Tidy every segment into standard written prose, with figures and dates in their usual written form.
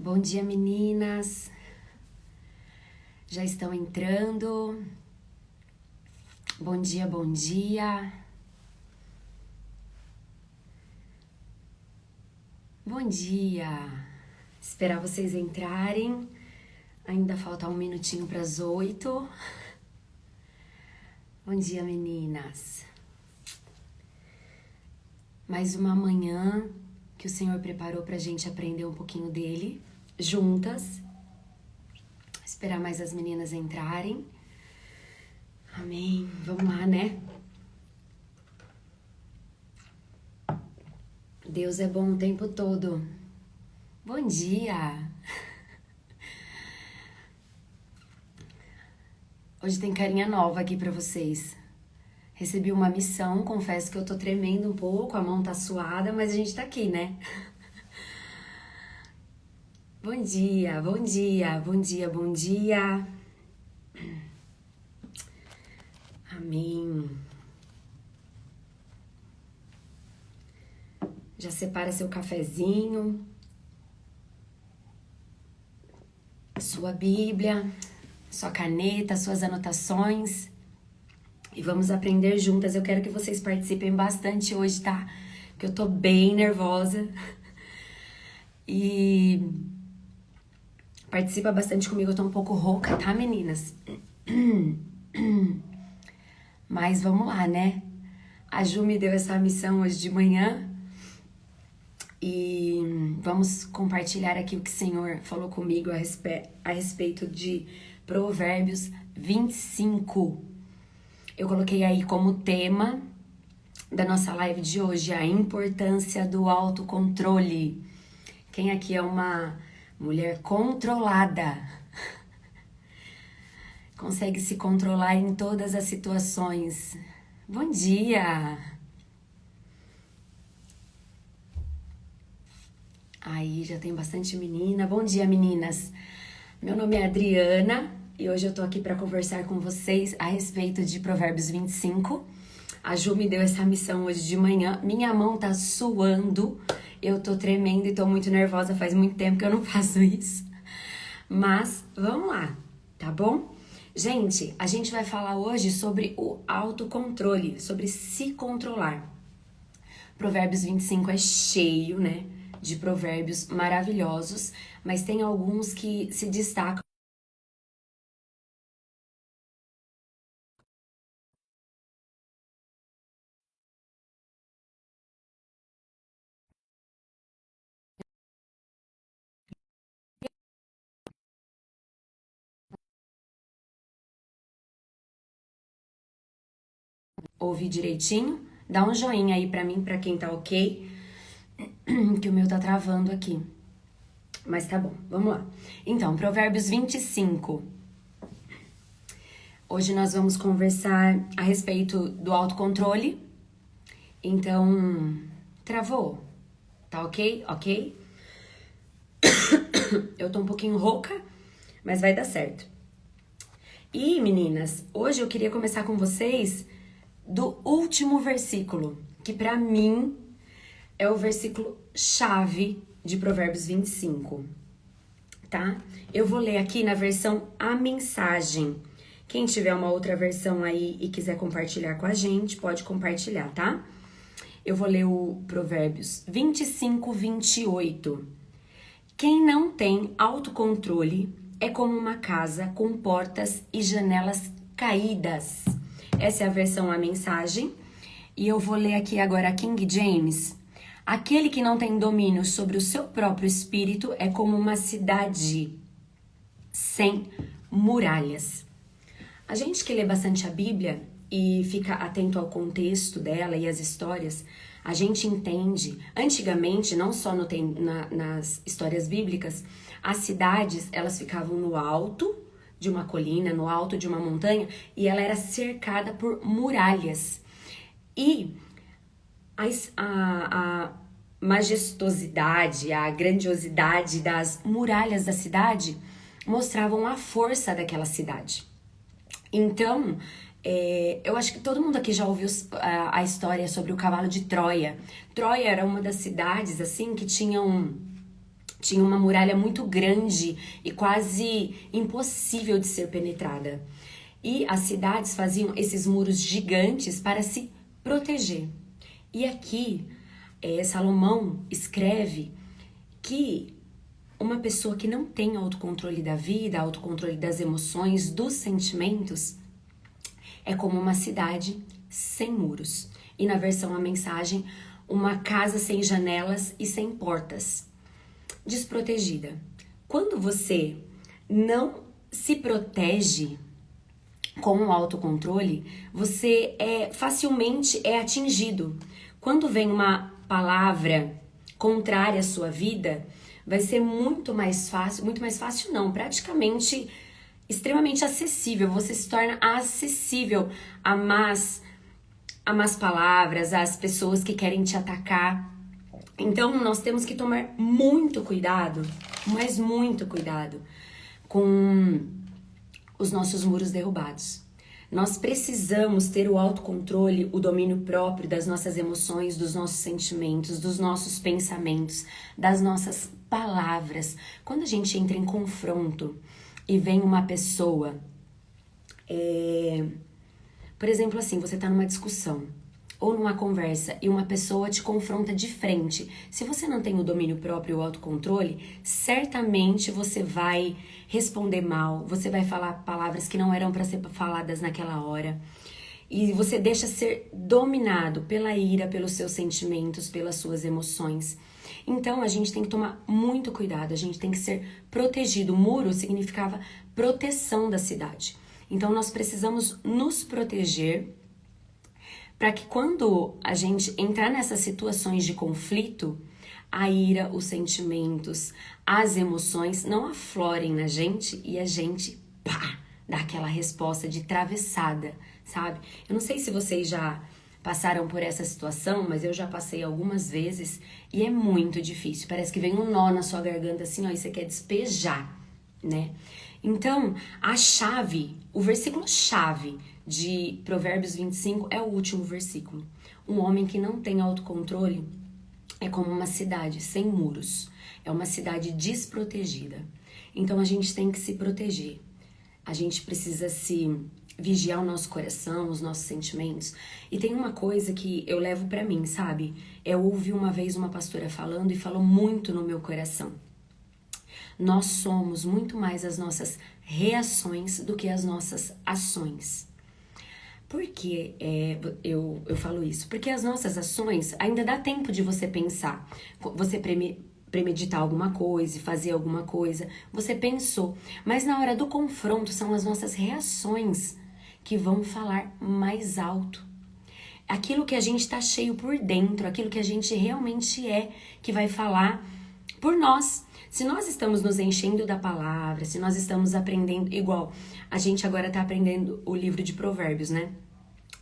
Bom dia, meninas. Já estão entrando. Bom dia, bom dia. Bom dia. Esperar vocês entrarem. Ainda falta um minutinho para as 8. Bom dia, meninas. Mais uma manhã que o Senhor preparou pra gente aprender um pouquinho dele, juntas. Esperar mais as meninas entrarem. Amém. Vamos lá, né? Deus é bom o tempo todo. Bom dia! Hoje tem carinha nova aqui pra vocês. Recebi uma missão, confesso que eu tô tremendo um pouco, a mão tá suada, mas a gente tá aqui, né? Bom dia, bom dia, bom dia, bom dia. Amém. Já separa seu cafezinho, sua Bíblia, sua caneta, suas anotações. E vamos aprender juntas. Eu quero que vocês participem bastante hoje, tá? Porque eu tô bem nervosa. E participa bastante comigo, eu tô um pouco rouca, tá, meninas? Mas vamos lá, né? A Ju me deu essa missão hoje de manhã. E vamos compartilhar aqui o que o Senhor falou comigo a respeito de Provérbios 25. Eu coloquei aí como tema da nossa live de hoje a importância do autocontrole. Quem aqui é uma mulher controlada? Consegue se controlar em todas as situações. Bom dia! Aí já tem bastante menina. Bom dia, meninas! Meu nome é Adriana e hoje eu tô aqui para conversar com vocês a respeito de Provérbios 25. A Ju me deu essa missão hoje de manhã. Minha mão tá suando, eu tô tremendo e tô muito nervosa. Faz muito tempo que eu não faço isso. Mas vamos lá, tá bom? Gente, a gente vai falar hoje sobre o autocontrole, sobre se controlar. Provérbios 25 é cheio, né, de provérbios maravilhosos, mas tem alguns que se destacam. Ouvi direitinho? Dá um joinha aí pra mim, pra quem tá ok, que o meu tá travando aqui. Mas tá bom, vamos lá. Então, Provérbios 25. Hoje nós vamos conversar a respeito do autocontrole. Então, travou? Tá ok? Ok? Eu tô um pouquinho rouca, mas vai dar certo. E, meninas, hoje eu queria começar com vocês do último versículo, que pra mim é o versículo chave de Provérbios 25, tá? Eu vou ler aqui na versão A Mensagem. Quem tiver uma outra versão aí e quiser compartilhar com a gente, pode compartilhar, tá? Eu vou ler o Provérbios 25, 28. Quem não tem autocontrole é como uma casa com portas e janelas caídas. Essa é a versão A Mensagem. E eu vou ler aqui agora a King James. Aquele que não tem domínio sobre o seu próprio espírito é como uma cidade sem muralhas. A gente que lê bastante a Bíblia e fica atento ao contexto dela e às histórias, a gente entende, antigamente, não só nas histórias bíblicas, as cidades, elas ficavam no alto de uma colina, no alto de uma montanha, e ela era cercada por muralhas. E a majestosidade, a grandiosidade das muralhas da cidade mostravam a força daquela cidade. Então, eu acho que todo mundo aqui já ouviu a história sobre o cavalo de Troia. Troia era uma das cidades, assim, que tinham Tinha uma muralha muito grande e quase impossível de ser penetrada. E as cidades faziam esses muros gigantes para se proteger. E aqui, Salomão escreve que uma pessoa que não tem autocontrole da vida, autocontrole das emoções, dos sentimentos, é como uma cidade sem muros. E na versão A Mensagem, uma casa sem janelas e sem portas. Desprotegida. Quando você não se protege com o autocontrole, você facilmente é atingido. Quando vem uma palavra contrária à sua vida, vai ser muito mais fácil não, praticamente extremamente acessível. Você se torna acessível a más palavras, às pessoas que querem te atacar. Então, nós temos que tomar muito cuidado, mas muito cuidado com os nossos muros derrubados. Nós precisamos ter o autocontrole, o domínio próprio das nossas emoções, dos nossos sentimentos, dos nossos pensamentos, das nossas palavras. Quando a gente entra em confronto e vem uma pessoa, por exemplo, assim, você tá numa discussão ou numa conversa e uma pessoa te confronta de frente. Se você não tem o domínio próprio e o autocontrole, certamente você vai responder mal, você vai falar palavras que não eram para ser faladas naquela hora. E você deixa ser dominado pela ira, pelos seus sentimentos, pelas suas emoções. Então, a gente tem que tomar muito cuidado, a gente tem que ser protegido. O muro significava proteção da cidade. Então, nós precisamos nos proteger para que quando a gente entrar nessas situações de conflito, a ira, os sentimentos, as emoções não aflorem na gente e a gente, dá aquela resposta de travessada, sabe? Eu não sei se vocês já passaram por essa situação, mas eu já passei algumas vezes e é muito difícil. Parece que vem um nó na sua garganta assim, ó, e você quer despejar, né? Então, o versículo chave de Provérbios 25 é o último versículo. Um homem que não tem autocontrole é como uma cidade sem muros. É uma cidade desprotegida. Então, a gente tem que se proteger. A gente precisa se vigiar o nosso coração, os nossos sentimentos. E tem uma coisa que eu levo pra mim, sabe? Eu ouvi uma vez uma pastora falando e falou muito no meu coração. Nós somos muito mais as nossas reações do que as nossas ações. Por que eu falo isso? Porque as nossas ações ainda dá tempo de você pensar. Você premeditar alguma coisa e fazer alguma coisa. Você pensou. Mas na hora do confronto são as nossas reações que vão falar mais alto. Aquilo que a gente tá cheio por dentro, aquilo que a gente realmente que vai falar por nós. Se nós estamos nos enchendo da palavra, se nós estamos aprendendo, igual a gente agora tá aprendendo o livro de Provérbios, né?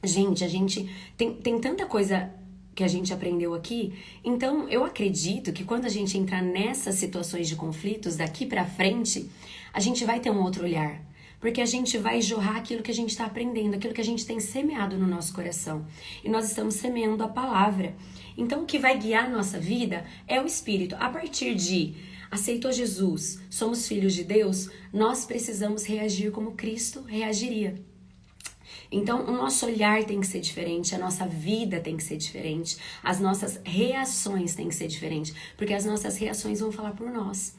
Gente, a gente tem tanta coisa que a gente aprendeu aqui, então eu acredito que quando a gente entrar nessas situações de conflitos, daqui pra frente, a gente vai ter um outro olhar. Porque a gente vai jorrar aquilo que a gente está aprendendo, aquilo que a gente tem semeado no nosso coração. E nós estamos semeando a palavra. Então, o que vai guiar a nossa vida é o Espírito. A partir de aceitou Jesus, somos filhos de Deus, nós precisamos reagir como Cristo reagiria. Então, o nosso olhar tem que ser diferente, a nossa vida tem que ser diferente, as nossas reações têm que ser diferentes, porque as nossas reações vão falar por nós.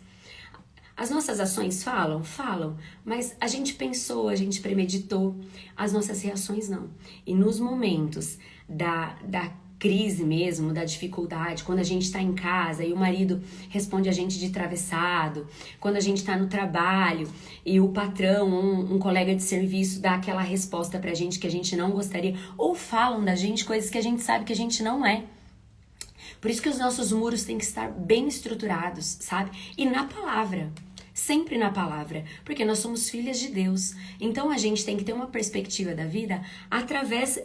As nossas ações falam, mas a gente pensou, a gente premeditou, as nossas reações não. E nos momentos da crise mesmo, da dificuldade, quando a gente está em casa e o marido responde a gente de travessado, quando a gente está no trabalho e o patrão, um colega de serviço dá aquela resposta pra gente que a gente não gostaria, ou falam da gente coisas que a gente sabe que a gente não é. Por isso que os nossos muros têm que estar bem estruturados, sabe? E na palavra. Sempre na palavra, porque nós somos filhas de Deus. Então a gente tem que ter uma perspectiva da vida através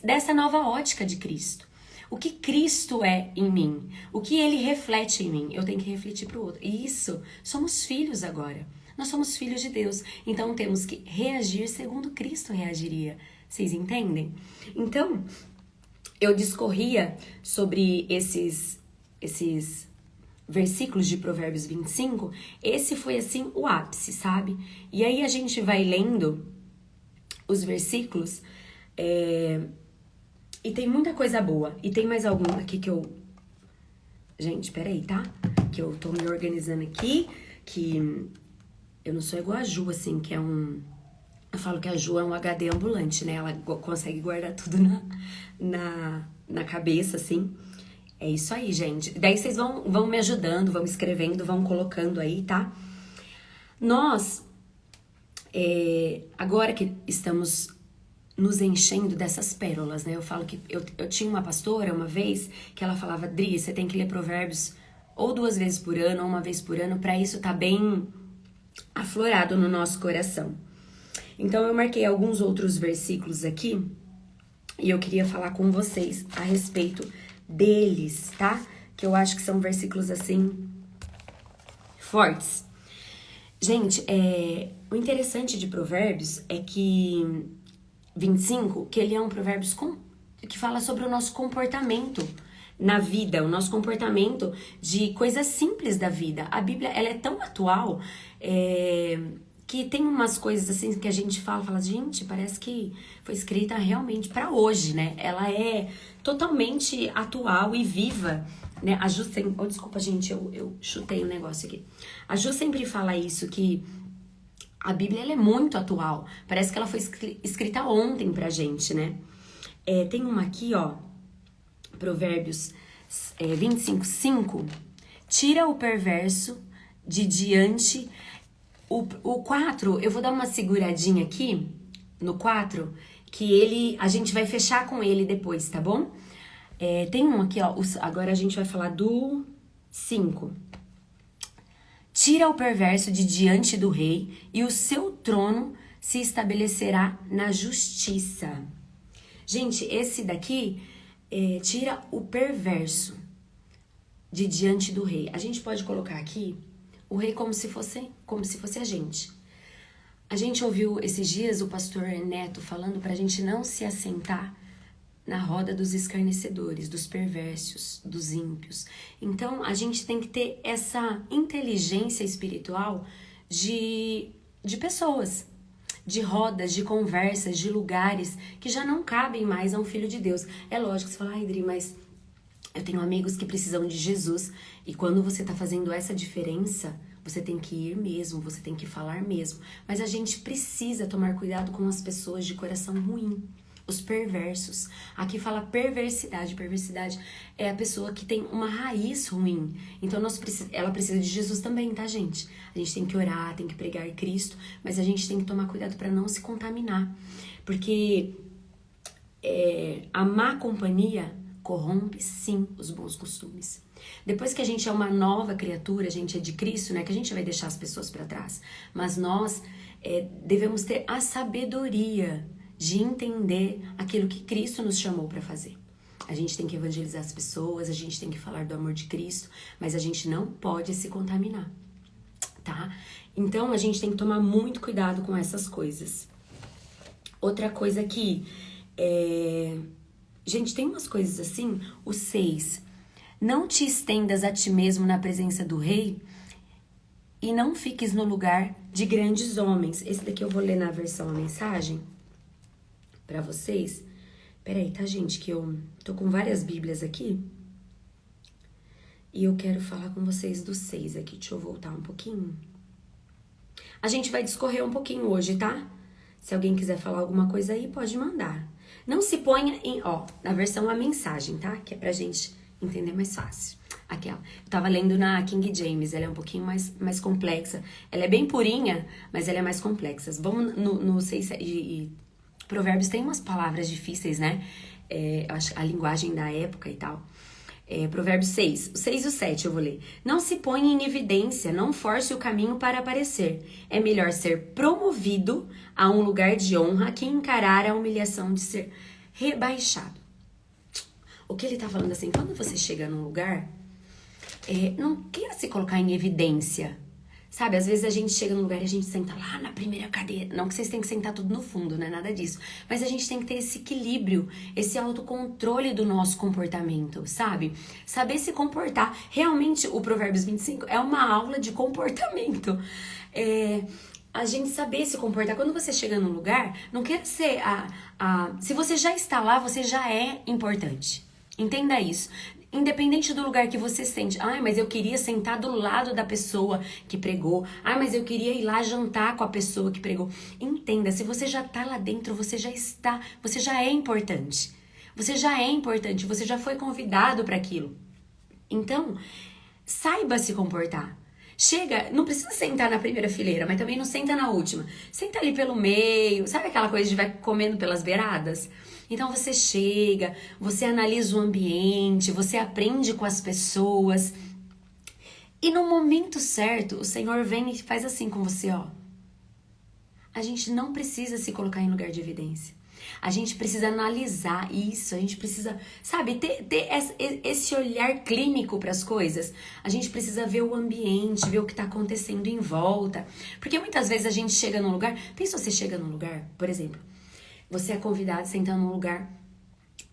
dessa nova ótica de Cristo. O que Cristo é em mim, o que Ele reflete em mim, eu tenho que refletir para o outro. E isso, somos filhos agora. Nós somos filhos de Deus. Então temos que reagir segundo Cristo reagiria. Vocês entendem? Então, eu discorria sobre esses versículos de Provérbios 25, esse foi assim o ápice, sabe? E aí a gente vai lendo os versículos e tem muita coisa boa. E tem mais algum aqui que eu... Gente, peraí, tá? Que eu tô me organizando aqui, que eu não sou igual a Ju, assim, que é um... Eu falo que a Ju é um HD ambulante, né? Ela consegue guardar tudo na cabeça, assim. É isso aí, gente. Daí vocês vão me ajudando, vão escrevendo, vão colocando aí, tá? Nós, agora que estamos nos enchendo dessas pérolas, né? Eu falo que eu tinha uma pastora uma vez que ela falava, Dri, você tem que ler Provérbios ou 2 vezes por ano, ou 1 vez por ano, pra isso tá bem aflorado no nosso coração. Então eu marquei alguns outros versículos aqui e eu queria falar com vocês a respeito deles, tá? Que eu acho que são versículos assim fortes. Gente, o interessante de Provérbios é que 25, que ele é um provérbios que fala sobre o nosso comportamento na vida, o nosso comportamento de coisas simples da vida. A Bíblia, ela é tão atual, que tem umas coisas assim que a gente fala, gente, parece que foi escrita realmente para hoje, né? Ela é totalmente atual e viva, né? A Ju sempre... Oh, desculpa, gente, eu chutei um negócio aqui. A Ju sempre fala isso, que a Bíblia, ela é muito atual. Parece que ela foi escrita ontem pra gente, né? Tem uma aqui, ó, Provérbios 25:5. Tira o perverso de diante... O 4, eu vou dar uma seguradinha aqui, no 4, que a gente vai fechar com ele depois, tá bom? Tem um aqui, ó, agora a gente vai falar do 5. Tira o perverso de diante do rei, e o seu trono se estabelecerá na justiça. Gente, esse daqui, tira o perverso de diante do rei. A gente pode colocar aqui o rei como se fosse a gente. A gente ouviu esses dias o pastor Neto falando pra gente não se assentar na roda dos escarnecedores, dos perversos, dos ímpios. Então, a gente tem que ter essa inteligência espiritual de pessoas, de rodas, de conversas, de lugares que já não cabem mais a um filho de Deus. É lógico que você fala, ai, Adri, mas eu tenho amigos que precisam de Jesus. E quando você tá fazendo essa diferença, você tem que ir mesmo, você tem que falar mesmo. Mas a gente precisa tomar cuidado com as pessoas de coração ruim, os perversos. Aqui fala perversidade. Perversidade é a pessoa que tem uma raiz ruim. Então ela precisa de Jesus também, tá, gente? A gente tem que orar, tem que pregar Cristo, mas a gente tem que tomar cuidado para não se contaminar. Porque a má companhia corrompe, sim, os bons costumes. Depois que a gente é uma nova criatura, a gente é de Cristo, né? Que a gente vai deixar as pessoas para trás. Mas nós devemos ter a sabedoria de entender aquilo que Cristo nos chamou para fazer. A gente tem que evangelizar as pessoas, a gente tem que falar do amor de Cristo, mas a gente não pode se contaminar, tá? Então, a gente tem que tomar muito cuidado com essas coisas. Outra coisa aqui, gente, tem umas coisas assim, o 6. Não te estendas a ti mesmo na presença do rei e não fiques no lugar de grandes homens. Esse daqui eu vou ler na versão a mensagem pra vocês. Peraí, tá, gente, que eu tô com várias bíblias aqui. E eu quero falar com vocês do 6 aqui. Deixa eu voltar um pouquinho. A gente vai discorrer um pouquinho hoje, tá? Se alguém quiser falar alguma coisa aí, pode mandar. Não se ponha na versão a mensagem, tá? Que é pra gente entender mais fácil. Aquela. Eu tava lendo na King James, ela é um pouquinho mais complexa. Ela é bem purinha, mas ela é mais complexa. Vamos no 6 e Provérbios tem umas palavras difíceis, né? Eu acho a linguagem da época e tal. Provérbios 6. O 6 e o 7 eu vou ler. Não se ponha em evidência, não force o caminho para aparecer. É melhor ser promovido a um lugar de honra que encarar a humilhação de ser rebaixado. O que ele tá falando assim, quando você chega num lugar, não queira se colocar em evidência, Sabe, às vezes a gente chega num lugar e a gente senta lá na primeira cadeira. Não que vocês tenham que sentar tudo no fundo, não é nada disso. Mas a gente tem que ter esse equilíbrio, esse autocontrole do nosso comportamento, sabe? Saber se comportar. Realmente, o Provérbios 25 é uma aula de comportamento. A gente saber se comportar. Quando você chega num lugar, não quer ser se você já está lá, você já é importante. Entenda isso. Independente do lugar que você sente. Ai, mas eu queria sentar do lado da pessoa que pregou. Ai, mas eu queria ir lá jantar com a pessoa que pregou. Entenda, se você já tá lá dentro, você já é importante. Você já é importante, você já foi convidado para aquilo. Então, saiba se comportar. Chega, não precisa sentar na primeira fileira, mas também não senta na última. Senta ali pelo meio, sabe aquela coisa de vai comendo pelas beiradas? Então você chega, você analisa o ambiente, você aprende com as pessoas. E no momento certo, o Senhor vem e faz assim com você, ó. A gente não precisa se colocar em lugar de evidência. A gente precisa analisar isso, a gente precisa, sabe, ter esse olhar clínico para as coisas. A gente precisa ver o ambiente, ver o que está acontecendo em volta. Porque muitas vezes a gente chega num lugar, pensa você chega num lugar, por exemplo, você é convidado a sentar num lugar,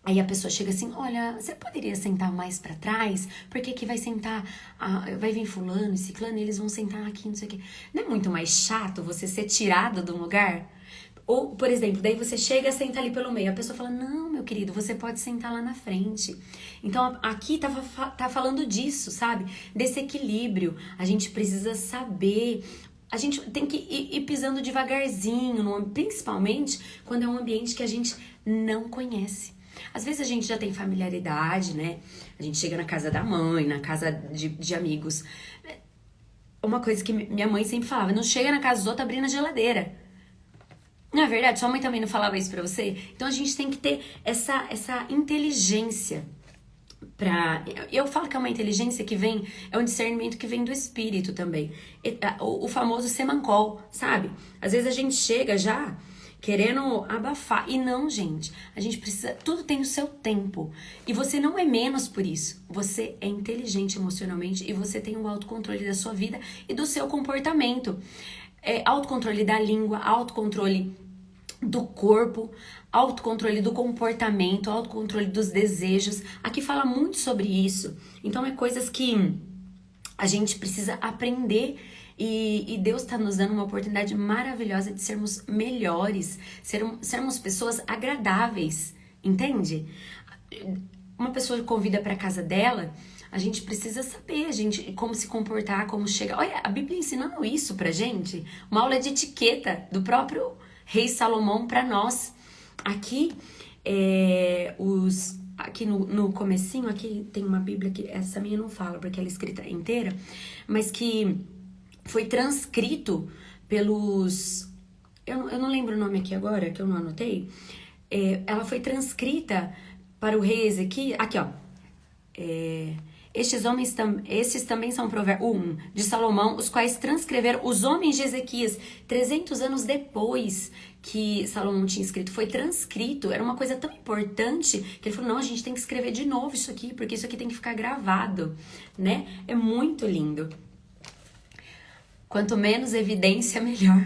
aí a pessoa chega assim, olha, você poderia sentar mais para trás? Porque aqui vai sentar, vai vir fulano e ciclano e eles vão sentar aqui, não sei o quê. Não é muito mais chato você ser tirado de um lugar? Ou, por exemplo, daí você chega e senta ali pelo meio. A pessoa fala, não, meu querido, você pode sentar lá na frente. Então, aqui tá falando disso, sabe? Desse equilíbrio. A gente precisa saber. A gente tem que ir pisando devagarzinho, principalmente quando é um ambiente que a gente não conhece. Às vezes a gente já tem familiaridade, né? A gente chega na casa da mãe, na casa de amigos. Uma coisa que minha mãe sempre falava, não chega na casa dos outros abrindo a geladeira. Não é verdade? Sua mãe também não falava isso pra você? Então a gente tem que ter essa inteligência pra... Eu falo que é uma inteligência que vem... É um discernimento que vem do espírito também. O famoso semancol, sabe? Às vezes a gente chega já querendo abafar. E não, gente. A gente precisa... Tudo tem o seu tempo. E você não é menos por isso. Você é inteligente emocionalmente e você tem o autocontrole da sua vida e do seu comportamento. Autocontrole da língua, autocontrole do corpo, autocontrole do comportamento, autocontrole dos desejos. Aqui fala muito sobre isso. Então é coisas que a gente precisa aprender e Deus está nos dando uma oportunidade maravilhosa de sermos melhores, sermos pessoas agradáveis, entende? Uma pessoa convida para casa dela, a gente precisa saber, como se comportar, como chegar. Olha, a Bíblia ensinando isso pra gente. Uma aula de etiqueta do próprio rei Salomão para nós. Aqui, aqui no comecinho, aqui tem uma Bíblia que essa minha não fala, porque ela é escrita inteira, mas que foi transcrito pelos... Eu não lembro o nome aqui agora, que eu não anotei. Ela foi transcrita para o rei Ezequias. Aqui, ó. Estes também são provérbios de Salomão, os quais transcreveram os homens de Ezequias 300 anos depois que Salomão tinha escrito. Foi transcrito, era uma coisa tão importante que ele falou, não, a gente tem que escrever de novo isso aqui, porque isso aqui tem que ficar gravado, né? É muito lindo. Quanto menos evidência, melhor.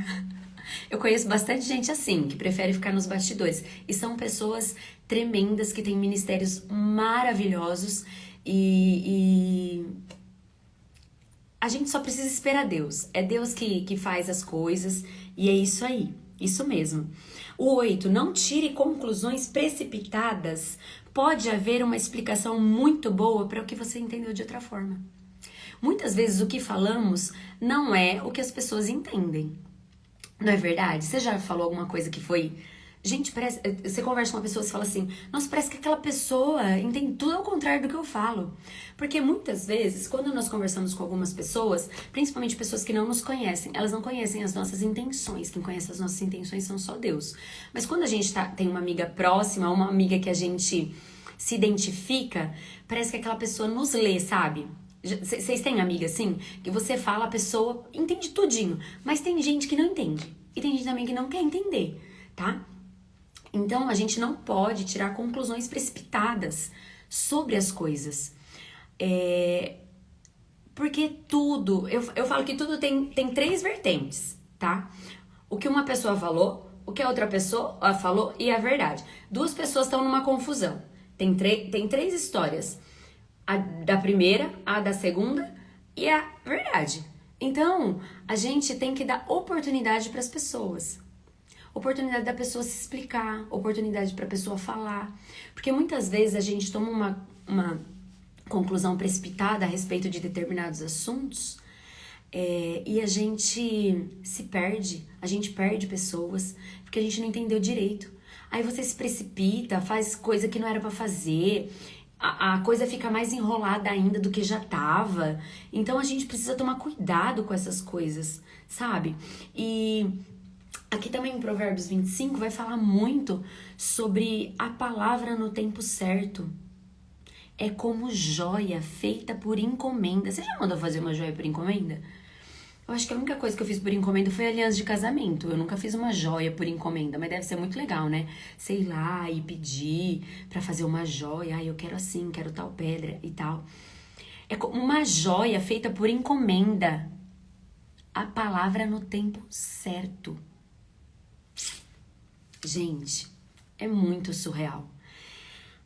Eu conheço bastante gente assim, que prefere ficar nos bastidores. E são pessoas tremendas, que têm ministérios maravilhosos. E a gente só precisa esperar Deus. É Deus que faz as coisas. E é isso aí. Isso mesmo. O 8. Não tire conclusões precipitadas. Pode haver uma explicação muito boa para o que você entendeu de outra forma. Muitas vezes o que falamos não é o que as pessoas entendem. Não é verdade? Você já falou alguma coisa que foi... Gente, você conversa com uma pessoa e fala assim, nossa, parece que aquela pessoa entende tudo ao contrário do que eu falo. Porque muitas vezes, quando nós conversamos com algumas pessoas, principalmente pessoas que não nos conhecem, elas não conhecem as nossas intenções. Quem conhece as nossas intenções são só Deus. Mas quando a gente tem uma amiga próxima, uma amiga que a gente se identifica, parece que aquela pessoa nos lê, sabe? Vocês têm amiga assim? Que você fala, a pessoa entende tudinho. Mas tem gente que não entende. E tem gente também que não quer entender, tá? Então, a gente não pode tirar conclusões precipitadas sobre as coisas. Porque tudo, eu falo que tudo tem três vertentes, tá? O que uma pessoa falou, o que a outra pessoa falou e a verdade. Duas pessoas estão numa confusão. Tem três histórias. A da primeira, a da segunda e a verdade. Então, a gente tem que dar oportunidade para as pessoas. Oportunidade da pessoa se explicar, oportunidade para a pessoa falar. Porque muitas vezes a gente toma uma conclusão precipitada a respeito de determinados assuntos e a gente se perde, a gente perde pessoas porque a gente não entendeu direito. Aí você se precipita, faz coisa que não era pra fazer, a coisa fica mais enrolada ainda do que já tava. Então a gente precisa tomar cuidado com essas coisas, sabe? E aqui também em Provérbios 25 vai falar muito sobre a palavra no tempo certo. É como joia feita por encomenda. Você já mandou fazer uma joia por encomenda? Eu acho que a única coisa que eu fiz por encomenda foi aliança de casamento. Eu nunca fiz uma joia por encomenda, mas deve ser muito legal, né? Sei lá, e pedir pra fazer uma joia. Ah, eu quero assim, quero tal pedra e tal. É como uma joia feita por encomenda. A palavra no tempo certo. Gente, é muito surreal.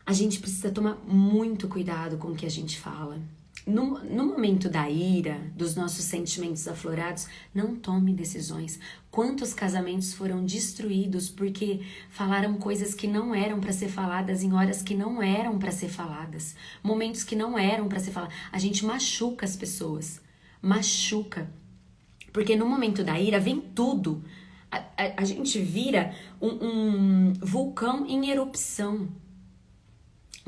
A gente precisa tomar muito cuidado com o que a gente fala. No momento da ira, dos nossos sentimentos aflorados, não tome decisões. Quantos casamentos foram destruídos porque falaram coisas que não eram para ser faladas em horas que não eram para ser faladas, momentos que não eram para ser falados. A gente machuca as pessoas, machuca. Porque no momento da ira vem tudo. A gente vira um vulcão em erupção.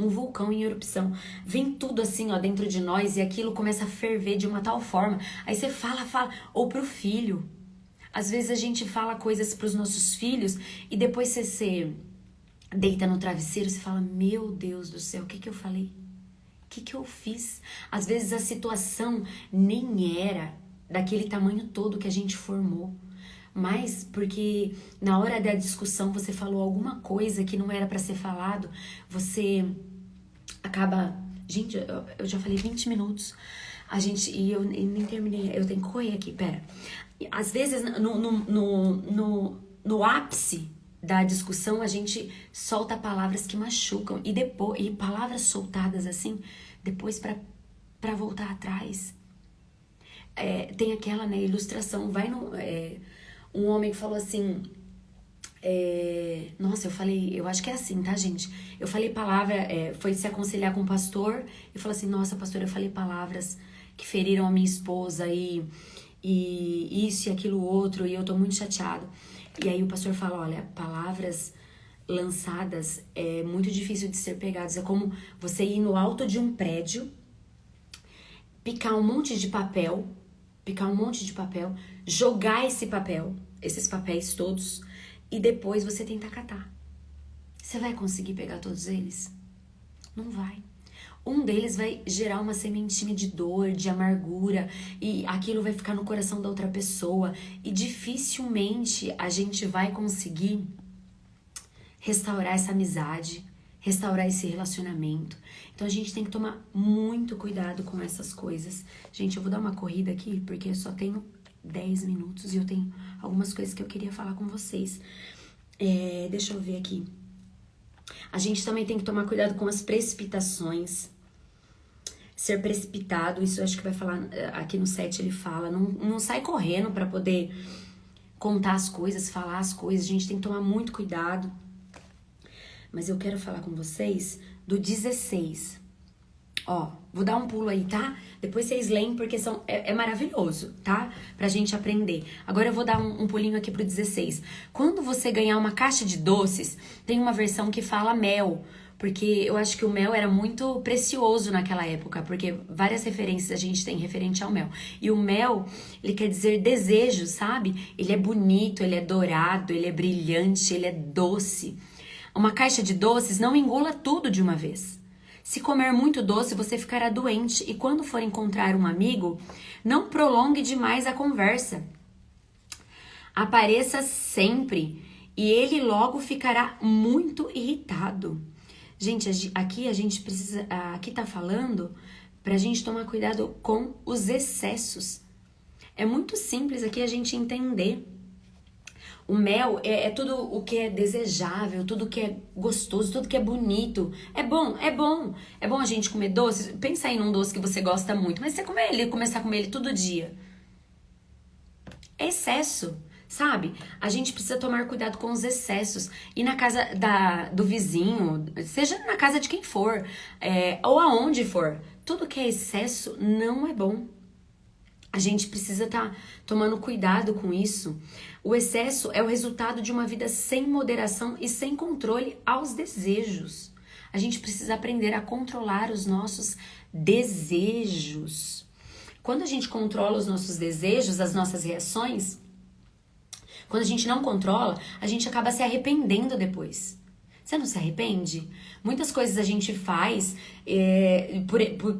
Um vulcão em erupção. Vem tudo assim, ó, dentro de nós e aquilo começa a ferver de uma tal forma. Aí você fala, ou pro filho. Às vezes a gente fala coisas pros nossos filhos e depois você deita no travesseiro e você fala, meu Deus do céu, o que eu falei? O que eu fiz? Às vezes a situação nem era daquele tamanho todo que a gente formou. Mas porque na hora da discussão você falou alguma coisa que não era pra ser falado, você acaba... Gente, eu já falei 20 minutos. E eu nem terminei. Eu tenho que correr aqui, pera. Às vezes, no ápice da discussão, a gente solta palavras que machucam. E palavras soltadas assim, depois pra voltar atrás. Tem aquela, né, ilustração. Um homem falou assim... Nossa, eu acho que é assim, tá, gente? Eu falei foi se aconselhar com o pastor e falou assim, nossa, pastor, eu falei palavras que feriram a minha esposa e isso e aquilo outro, e eu tô muito chateado. E aí o pastor fala, olha, palavras lançadas é muito difícil de ser pegadas. É como você ir no alto de um prédio, picar um monte de papel, jogar esses papéis todos, e depois você tentar catar. Você vai conseguir pegar todos eles? Não vai. Um deles vai gerar uma sementinha de dor, de amargura, e aquilo vai ficar no coração da outra pessoa, e dificilmente a gente vai conseguir restaurar essa amizade, restaurar esse relacionamento. Então a gente tem que tomar muito cuidado com essas coisas. Gente, eu vou dar uma corrida aqui, porque eu só tenho 10 minutos e eu tenho algumas coisas que eu queria falar com vocês. Deixa eu ver aqui. A gente também tem que tomar cuidado com as precipitações. Ser precipitado, isso eu acho que vai falar aqui no 7, ele fala, não sai correndo pra poder contar as coisas, falar as coisas. A gente tem que tomar muito cuidado. Mas eu quero falar com vocês do 16. Ó, vou dar um pulo aí, tá? Depois vocês leem, porque é maravilhoso, tá? Pra gente aprender. Agora eu vou dar um pulinho aqui pro 16. Quando você ganhar uma caixa de doces, tem uma versão que fala mel. Porque eu acho que o mel era muito precioso naquela época. Porque várias referências a gente tem referente ao mel. E o mel, ele quer dizer desejo, sabe? Ele é bonito, ele é dourado, ele é brilhante, ele é doce. Uma caixa de doces não engula tudo de uma vez. Se comer muito doce, você ficará doente. E quando for encontrar um amigo, não prolongue demais a conversa. Apareça sempre e ele logo ficará muito irritado. Gente, aqui a gente precisa... Aqui tá falando pra gente tomar cuidado com os excessos. É muito simples aqui a gente entender. O mel é tudo o que é desejável, tudo que é gostoso, tudo que é bonito. É bom, é bom. É bom a gente comer doce. Pensa aí num doce que você gosta muito, mas você começar a comer ele todo dia. É excesso, sabe? A gente precisa tomar cuidado com os excessos. E na casa do vizinho, seja na casa de quem for, ou aonde for, tudo que é excesso não é bom. A gente precisa estar tomando cuidado com isso. O excesso é o resultado de uma vida sem moderação e sem controle aos desejos. A gente precisa aprender a controlar os nossos desejos. Quando a gente controla os nossos desejos, as nossas reações, quando a gente não controla, a gente acaba se arrependendo depois. Você não se arrepende? Muitas coisas a gente faz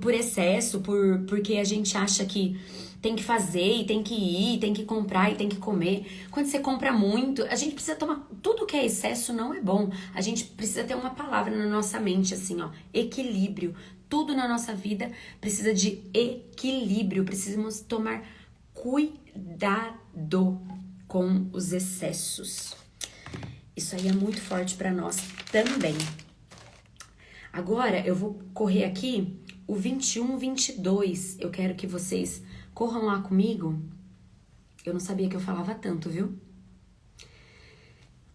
por excesso, porque a gente acha que tem que fazer, e tem que ir, tem que comprar e tem que comer. Quando você compra muito, a gente precisa tomar... Tudo que é excesso não é bom. A gente precisa ter uma palavra na nossa mente, assim, ó, equilíbrio. Tudo na nossa vida precisa de equilíbrio. Precisamos tomar cuidado com os excessos. Isso aí é muito forte para nós também. Agora eu vou correr aqui o 21, 22. Eu quero que vocês corram lá comigo. Eu não sabia que eu falava tanto, viu?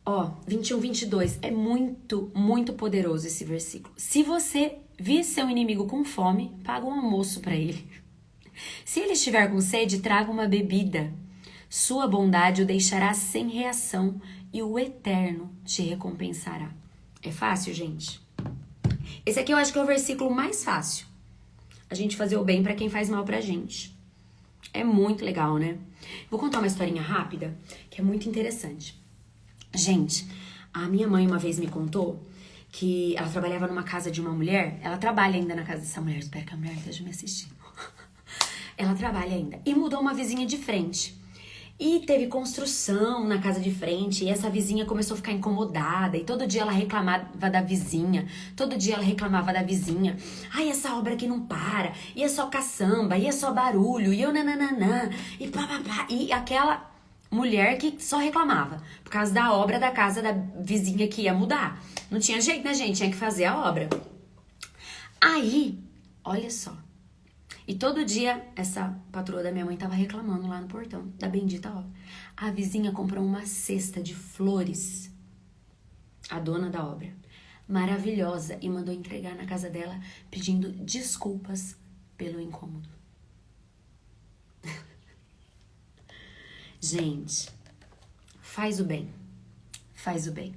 Ó, 21, 22. É muito, muito poderoso esse versículo. Se você vir seu inimigo com fome, paga um almoço para ele. Se ele estiver com sede, traga uma bebida. Sua bondade o deixará sem reação e o Eterno te recompensará. É fácil, gente? Esse aqui eu acho que é o versículo mais fácil. A gente fazer o bem pra quem faz mal pra gente. É muito legal, né? Vou contar uma historinha rápida, que é muito interessante. Gente, a minha mãe uma vez me contou que ela trabalhava numa casa de uma mulher. Ela trabalha ainda na casa dessa mulher. Espero que a mulher esteja me assistindo. Ela trabalha ainda. E mudou uma vizinha de frente. E teve construção na casa de frente, e essa vizinha começou a ficar incomodada, e todo dia ela reclamava da vizinha, Ai, essa obra aqui não para, e é só caçamba, e é só barulho, e eu nananã, e pá, pá, pá. E aquela mulher que só reclamava, por causa da obra da casa da vizinha que ia mudar. Não tinha jeito, né, gente? Tinha que fazer a obra. Aí, olha só. E todo dia, essa patroa da minha mãe tava reclamando lá no portão da bendita obra. A vizinha comprou uma cesta de flores, a dona da obra, maravilhosa, e mandou entregar na casa dela pedindo desculpas pelo incômodo. Gente, faz o bem, faz o bem,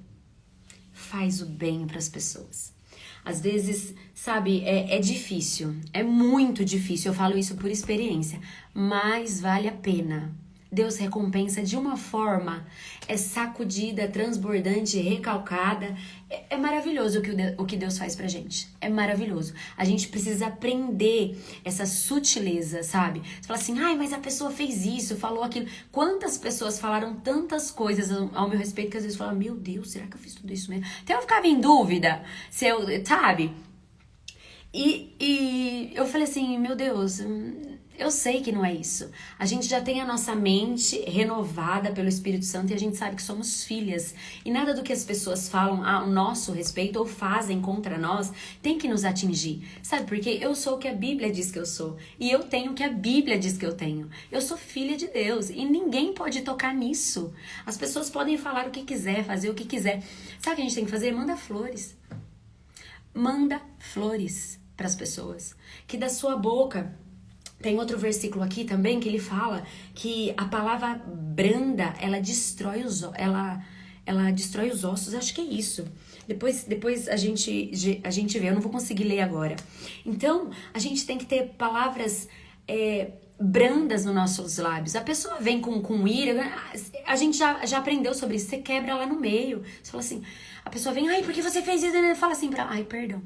faz o bem para as pessoas. Às vezes, sabe, é difícil, é muito difícil, eu falo isso por experiência, mas vale a pena. Deus recompensa de uma forma, sacudida, transbordante, recalcada. É maravilhoso o que Deus faz pra gente, é maravilhoso. A gente precisa aprender essa sutileza, sabe? Você fala assim, ai, mas a pessoa fez isso, falou aquilo. Quantas pessoas falaram tantas coisas ao meu respeito que às vezes eu falo, meu Deus, será que eu fiz tudo isso mesmo? Até eu ficava em dúvida, se eu, sabe? E eu falei assim, meu Deus, eu sei que não é isso. A gente já tem a nossa mente renovada pelo Espírito Santo e a gente sabe que somos filhas. E nada do que as pessoas falam ao nosso respeito ou fazem contra nós tem que nos atingir. Sabe por quê? Eu sou o que a Bíblia diz que eu sou. E eu tenho o que a Bíblia diz que eu tenho. Eu sou filha de Deus e ninguém pode tocar nisso. As pessoas podem falar o que quiser, fazer o que quiser. Sabe o que a gente tem que fazer? Manda flores. Manda flores para as pessoas. Que da sua boca... Tem outro versículo aqui também que ele fala que a palavra branda, ela destrói ela destrói os ossos. Acho que é isso. Depois a gente vê, eu não vou conseguir ler agora. Então, a gente tem que ter palavras brandas nos nossos lábios. A pessoa vem com ira, a gente já aprendeu sobre isso. Você quebra ela no meio. Você fala assim, a pessoa vem, ai, por que você fez isso? Fala assim pra ela, ai, perdão.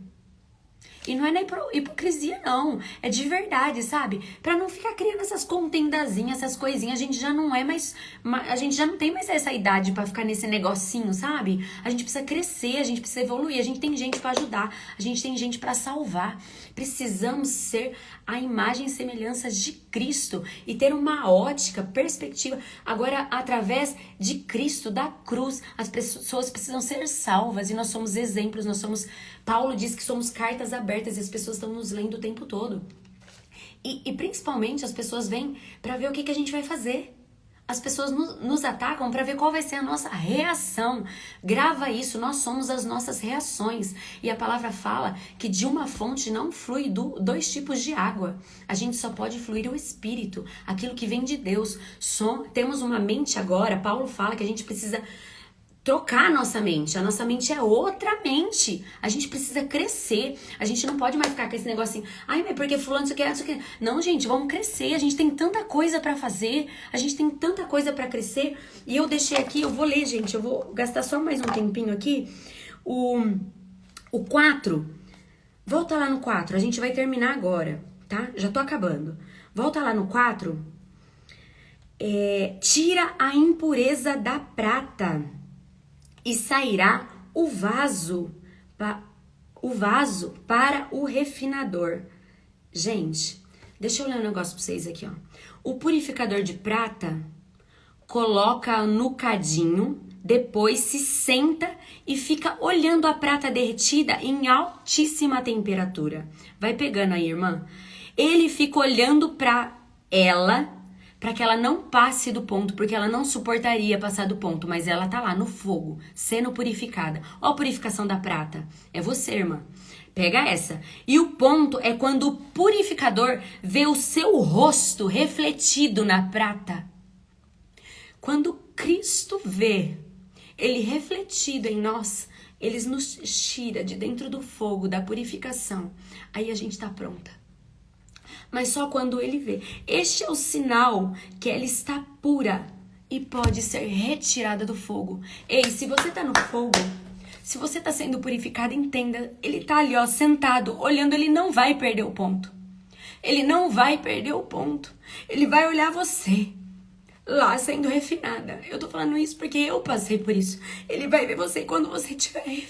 E não é na hipocrisia, não. É de verdade, sabe? Pra não ficar criando essas contendazinhas, essas coisinhas. A gente já não é mais... A gente já não tem mais essa idade pra ficar nesse negocinho, sabe? A gente precisa crescer, a gente precisa evoluir. A gente tem gente pra ajudar. A gente tem gente pra salvar. Precisamos ser a imagem e semelhança de Cristo. E ter uma ótica, perspectiva. Agora, através de Cristo, da cruz, as pessoas precisam ser salvas. E nós somos exemplos, nós somos... Paulo diz que somos cartas abertas e as pessoas estão nos lendo o tempo todo. E principalmente as pessoas vêm para ver o que a gente vai fazer. As pessoas nos atacam para ver qual vai ser a nossa reação. Grava isso, nós somos as nossas reações. E a palavra fala que de uma fonte não flui dois tipos de água. A gente só pode fluir o Espírito, aquilo que vem de Deus. Temos uma mente agora, Paulo fala que a gente precisa... trocar a nossa mente é outra mente, a gente precisa crescer, a gente não pode mais ficar com esse negocinho, ai, mas porque fulano isso aqui, não, gente, vamos crescer, a gente tem tanta coisa pra fazer, a gente tem tanta coisa pra crescer, e eu deixei aqui, eu vou ler, gente, eu vou gastar só mais um tempinho aqui, o 4, volta lá no 4, a gente vai terminar agora, tá? Já tô acabando, volta lá no 4, tira a impureza da prata, e sairá o vaso para o refinador. Gente, deixa eu ler um negócio pra vocês aqui, ó. O purificador de prata coloca no cadinho, depois se senta e fica olhando a prata derretida em altíssima temperatura. Vai pegando aí, irmã. Ele fica olhando para ela, para que ela não passe do ponto, porque ela não suportaria passar do ponto, mas ela tá lá no fogo, sendo purificada. Ó a purificação da prata. É você, irmã. Pega essa. E o ponto é quando o purificador vê o seu rosto refletido na prata. Quando Cristo vê ele refletido em nós, ele nos tira de dentro do fogo da purificação. Aí a gente tá pronta. Mas só quando ele vê. Este é o sinal que ela está pura e pode ser retirada do fogo. Ei, se você tá no fogo, se você tá sendo purificado, entenda, ele tá ali, ó, sentado, olhando, ele não vai perder o ponto. Ele não vai perder o ponto. Ele vai olhar você lá sendo refinada. Eu tô falando isso porque eu passei por isso. Ele vai ver você quando você tiver...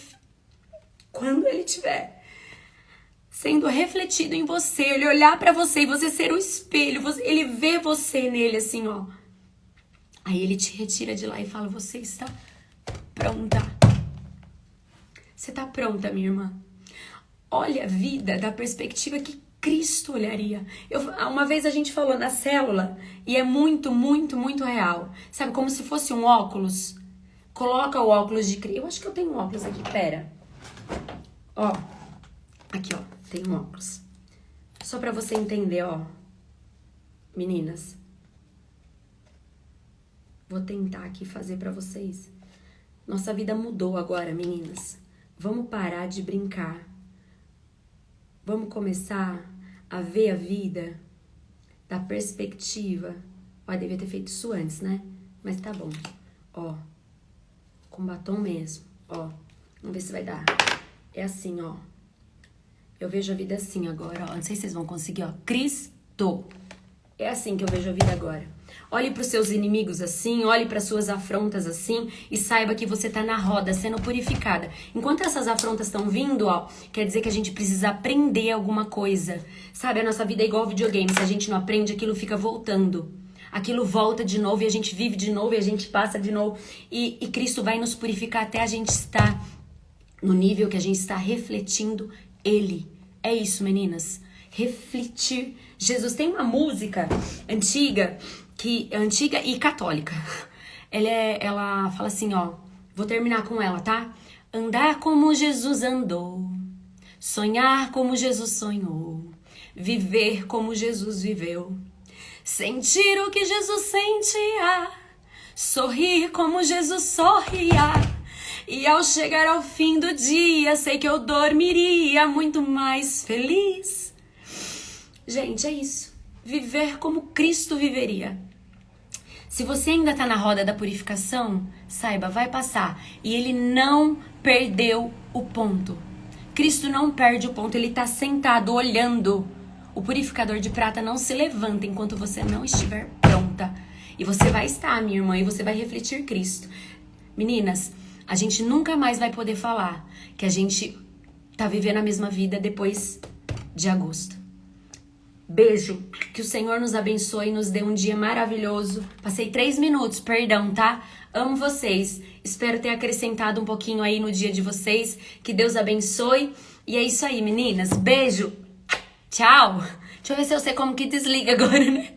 Quando ele tiver sendo refletido em você, ele olhar pra você e você ser o espelho, ele vê você nele assim, ó. Aí ele te retira de lá e fala, você está pronta. Você tá pronta, minha irmã. Olha a vida da perspectiva que Cristo olharia. Uma vez a gente falou na célula, e é muito, muito, muito real. Sabe, como se fosse um óculos. Coloca o óculos de Cristo. Eu acho que eu tenho um óculos aqui, pera. Ó, aqui, ó. Tem um óculos. Só pra você entender, ó. Meninas. Vou tentar aqui fazer pra vocês. Nossa vida mudou agora, meninas. Vamos parar de brincar. Vamos começar a ver a vida da perspectiva. Ó, devia ter feito isso antes, né? Mas tá bom. Ó. Com batom mesmo. Ó. Vamos ver se vai dar. É assim, ó. Eu vejo a vida assim agora, ó. Não sei se vocês vão conseguir, ó. Cristo. É assim que eu vejo a vida agora. Olhe para os seus inimigos assim, olhe para suas afrontas assim e saiba que você tá na roda, sendo purificada. Enquanto essas afrontas estão vindo, ó, quer dizer que a gente precisa aprender alguma coisa. Sabe, a nossa vida é igual videogame. Se a gente não aprende, aquilo fica voltando. Aquilo volta de novo e a gente vive de novo e a gente passa de novo. E Cristo vai nos purificar até a gente estar no nível que a gente está refletindo Ele. É isso, meninas. Refletir. Jesus tem uma música antiga e católica. Ela fala assim, ó. Vou terminar com ela, tá? Andar como Jesus andou. Sonhar como Jesus sonhou. Viver como Jesus viveu. Sentir o que Jesus sentia. Sorrir como Jesus sorria. E ao chegar ao fim do dia, sei que eu dormiria muito mais feliz. Gente, é isso. Viver como Cristo viveria. Se você ainda tá na roda da purificação, saiba, vai passar. E ele não perdeu o ponto. Cristo não perde o ponto, ele tá sentado olhando. O purificador de prata não se levanta enquanto você não estiver pronta. E você vai estar, minha irmã, e você vai refletir Cristo. Meninas, a gente nunca mais vai poder falar que a gente tá vivendo a mesma vida depois de agosto. Beijo, que o Senhor nos abençoe e nos dê um dia maravilhoso. Passei 3 minutos, perdão, tá? Amo vocês. Espero ter acrescentado um pouquinho aí no dia de vocês. Que Deus abençoe. E é isso aí, meninas. Beijo. Tchau. Deixa eu ver se eu sei como que desliga agora, né?